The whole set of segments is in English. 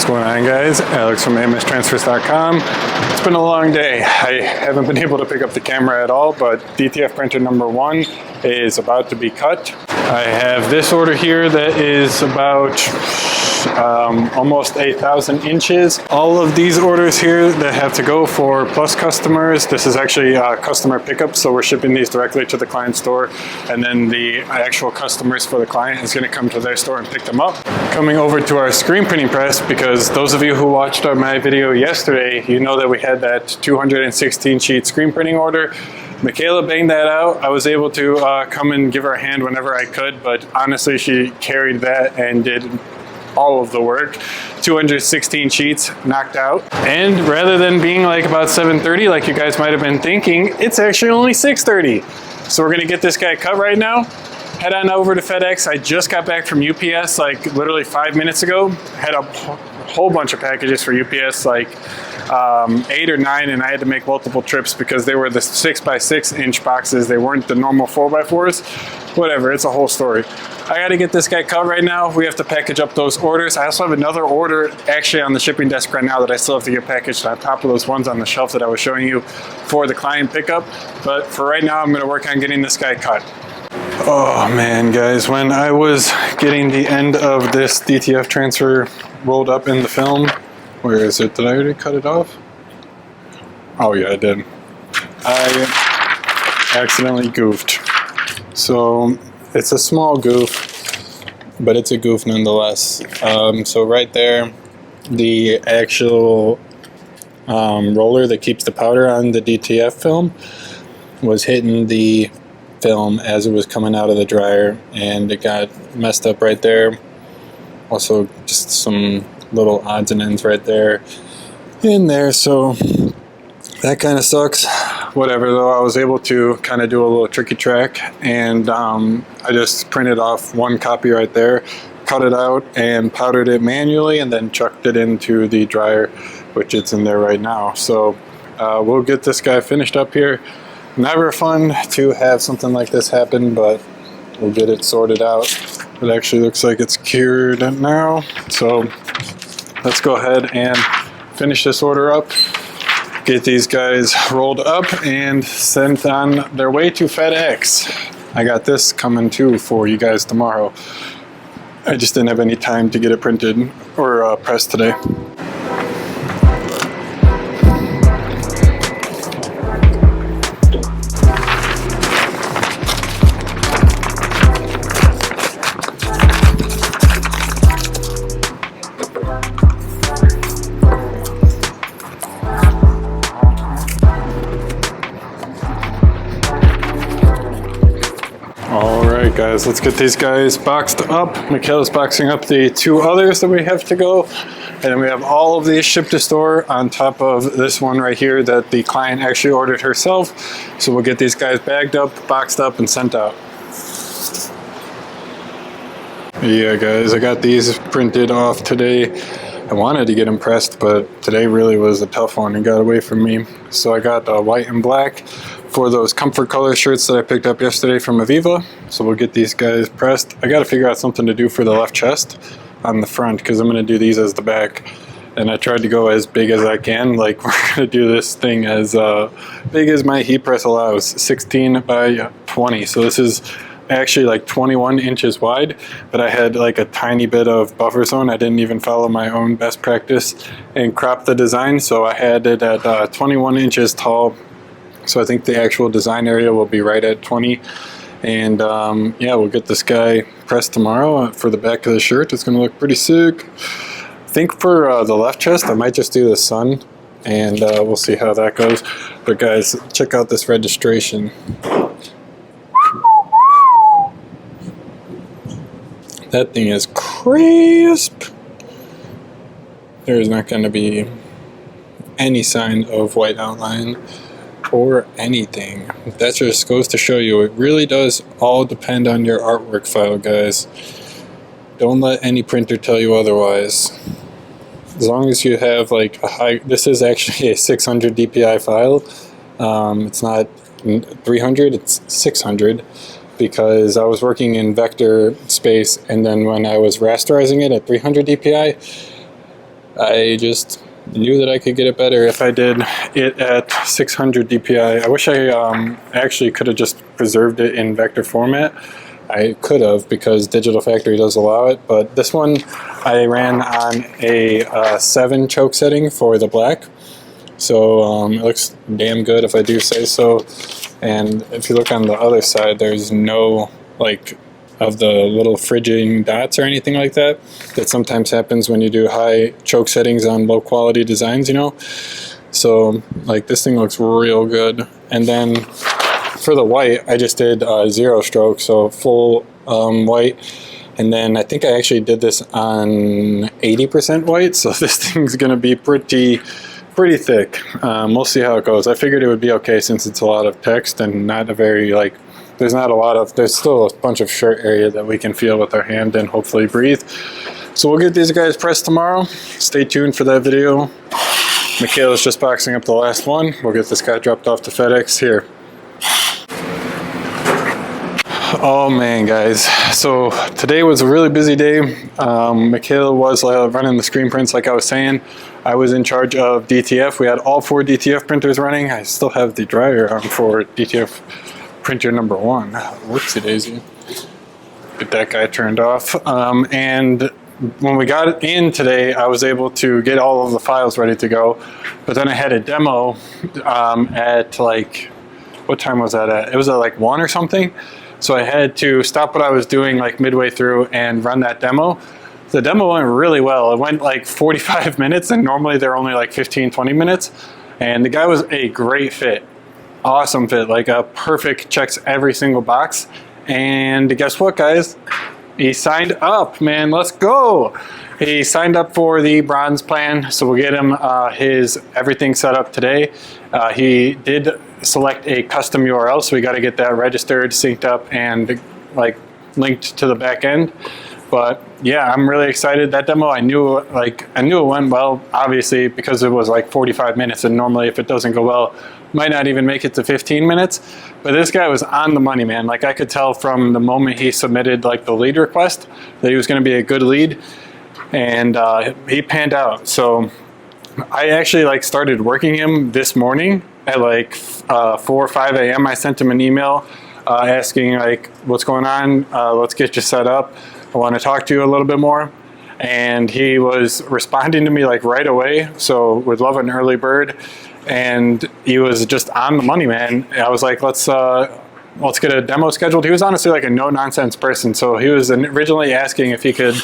What's going on, guys? Alex from amstransfers.com. It's been a long day. I haven't been able to pick up the camera at all, but DTF printer number 1 is about to be cut. I have this order here that is about almost 8,000 inches. All of these orders here that have to go for Plus customers, this is actually customer pickup, so we're shipping these directly to the client store, and then the actual customers for the client is going to come to their store and pick them up. Coming over to our screen printing press, because those of you who watched my video yesterday, you know that we had that 216 sheet screen printing order. Michaela banged that out. I was able to come and give her a hand whenever I could, but honestly, she carried that and did all of the work. 216 sheets knocked out. And rather than being like about 7:30, like you guys might have been thinking, it's actually only 6:30. So we're gonna get this guy cut right now. Head on over to FedEx. I just got back from UPS like literally 5 minutes ago. Had a whole bunch of packages for UPS, like 8 or 9, and I had to make multiple trips because they were the 6x6 inch boxes. They weren't the normal 4x4s. Whatever, it's a whole story. I gotta get this guy cut right now. We have to package up those orders. I also have another order actually on the shipping desk right now that I still have to get packaged on top of those ones on the shelf that I was showing you for the client pickup. But for right now, I'm gonna work on getting this guy cut. Oh man, guys, when I was getting the end of this DTF transfer rolled up in the film, where is it? Did I already cut it off? Oh yeah, I did. I accidentally goofed. So it's a small goof, but it's a goof nonetheless. So right there, the actual roller that keeps the powder on the DTF film was hitting the film as it was coming out of the dryer, and it got messed up right there. Also just some little odds and ends right there in there, so that kind of sucks. Whatever though, I was able to kind of do a little tricky track, and I just printed off one copy right there, cut it out and powdered it manually, and then chucked it into the dryer, which it's in there right now. So we'll get this guy finished up here. Never fun to have something like this happen, but we'll get it sorted out. It actually looks like it's cured now, so let's go ahead and finish this order up, get these guys rolled up and sent on their way to FedEx. I got this coming too for you guys tomorrow. I just didn't have any time to get it printed or pressed today. Alright guys, let's get these guys boxed up. Michaela's boxing up the 2 others that we have to go. And then we have all of these shipped to store on top of this one right here that the client actually ordered herself. So we'll get these guys bagged up, boxed up, and sent out. Yeah guys, I got these printed off today. I wanted to get them pressed, but today really was a tough one. It got away from me. So I got white and black for those comfort color shirts that I picked up yesterday from Aviva. So we'll get these guys pressed. I got to figure out something to do for the left chest on the front, because I'm going to do these as the back. And I tried to go as big as I can. Like, we're going to do this thing as big as my heat press allows, 16 by 20. So this is actually like 21 inches wide, but I had like a tiny bit of buffer zone. I didn't even follow my own best practice and crop the design. So I had it at 21 inches tall. So I think the actual design area will be right at 20. And yeah, we'll get this guy pressed tomorrow for the back of the shirt. It's going to look pretty sick. I think for the left chest, I might just do the sun, and we'll see how that goes. But guys, check out this registration. That thing is crisp. There is not going to be any sign of white outline or anything. That just goes to show you, it really does all depend on your artwork file, guys. Don't let any printer tell you otherwise. As long as you have like a high, this is actually a 600 DPI file. It's not 300, it's 600, because I was working in vector space, and then when I was rasterizing it at 300 DPI, I just knew that I could get it better if I did it at 600 DPI. I wish I actually could have just preserved it in vector format. I could have, because Digital Factory does allow it, but this one I ran on a 7 choke setting for the black. So it looks damn good if I do say so. And if you look on the other side, there's no like of the little fridging dots or anything like that sometimes happens when you do high choke settings on low quality designs, you know. So like this thing looks real good. And then for the white, I just did 0 stroke, so full white. And then I think I actually did this on 80% white, so this thing's gonna be pretty thick. We'll see how it goes. I figured it would be okay since it's a lot of text and not a very like, there's still a bunch of shirt area that we can feel with our hand and hopefully breathe. So we'll get these guys pressed tomorrow. Stay tuned for that video. Michaela's just boxing up the last one. We'll get this guy dropped off to FedEx here. Oh man, guys. So today was a really busy day. Michaela was running the screen prints like I was saying. I was in charge of DTF. We had all 4 DTF printers running. I still have the dryer on for DTF printer number 1. Whoopsie daisy. Get that guy turned off. And when we got in today, I was able to get all of the files ready to go. But then I had a demo at like, what time was that at? It was at like 1 or something. So I had to stop what I was doing like midway through and run that demo. The demo went really well. It went like 45 minutes and normally they're only like 15-20 minutes. And the guy was a great fit. Awesome fit, like a perfect, checks every single box. And guess what, guys? He signed up, man. Let's go. He signed up for the bronze plan, so we'll get him his everything set up today. He did select a custom URL, so we got to get that registered, synced up, and like linked to the back end. But yeah, I'm really excited. That demo, I knew it went well, obviously, because it was like 45 minutes, and normally if it doesn't go well, might not even make it to 15 minutes. But this guy was on the money, man. Like I could tell from the moment he submitted like the lead request that he was going to be a good lead, and he panned out. So I actually like started working him this morning at like 4 or 5 a.m. I sent him an email asking like, what's going on? Let's get you set up. I want to talk to you a little bit more. And he was responding to me like right away. So would love an early bird. And he was just on the money, man. I was like, let's get a demo scheduled. He was honestly like a no nonsense person. So he was originally asking if he could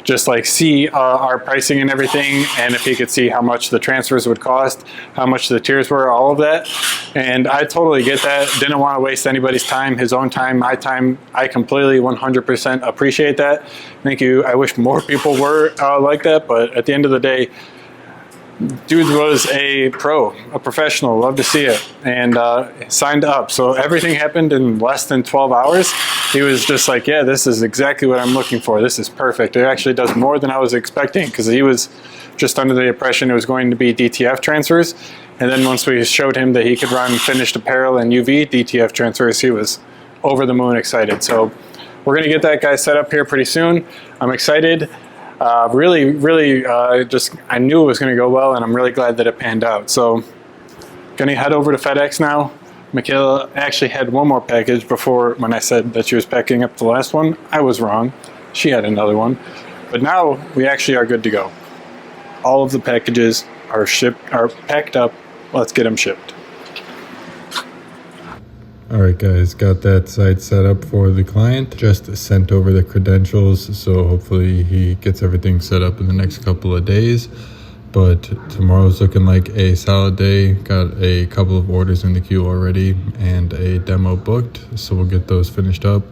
just like see our pricing and everything, and if he could see how much the transfers would cost, how much the tiers were, all of that. And I totally get that. Didn't want to waste anybody's time, his own time, my time. I completely 100% appreciate that. Thank you. I wish more people were like that, but at the end of the day, dude was a pro, a professional, love to see it, and signed up. So everything happened in less than 12 hours. He was just like, yeah, this is exactly what I'm looking for. This is perfect. It actually does more than I was expecting, because he was just under the impression it was going to be DTF transfers. And then once we showed him that he could run finished apparel and UV DTF transfers, he was over the moon excited. So we're gonna get that guy set up here pretty soon. I'm excited. Really, just I knew it was going to go well, and I'm really glad that it panned out. So, gonna head over to FedEx now. Michaela actually had one more package before when I said that she was packing up the last one. I was wrong. She had another one, but now we actually are good to go. All of the packages are packed up. Let's get them shipped. Alright guys, got that site set up for the client, just sent over the credentials, so hopefully he gets everything set up in the next couple of days. But tomorrow's looking like a solid day. Got a couple of orders in the queue already and a demo booked, so we'll get those finished up.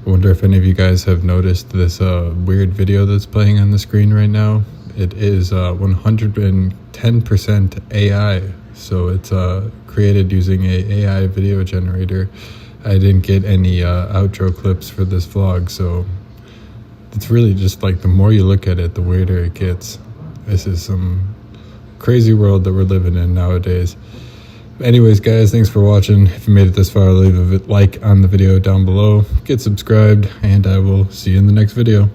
I wonder if any of you guys have noticed this weird video that's playing on the screen right now. It is 110% AI. So it's created using a AI video generator. I didn't get any outro clips for this vlog, so it's really just like the more you look at it, the weirder it gets. This is some crazy world that we're living in nowadays. Anyways, guys, thanks for watching. If you made it this far, leave a like on the video down below. Get subscribed, and I will see you in the next video.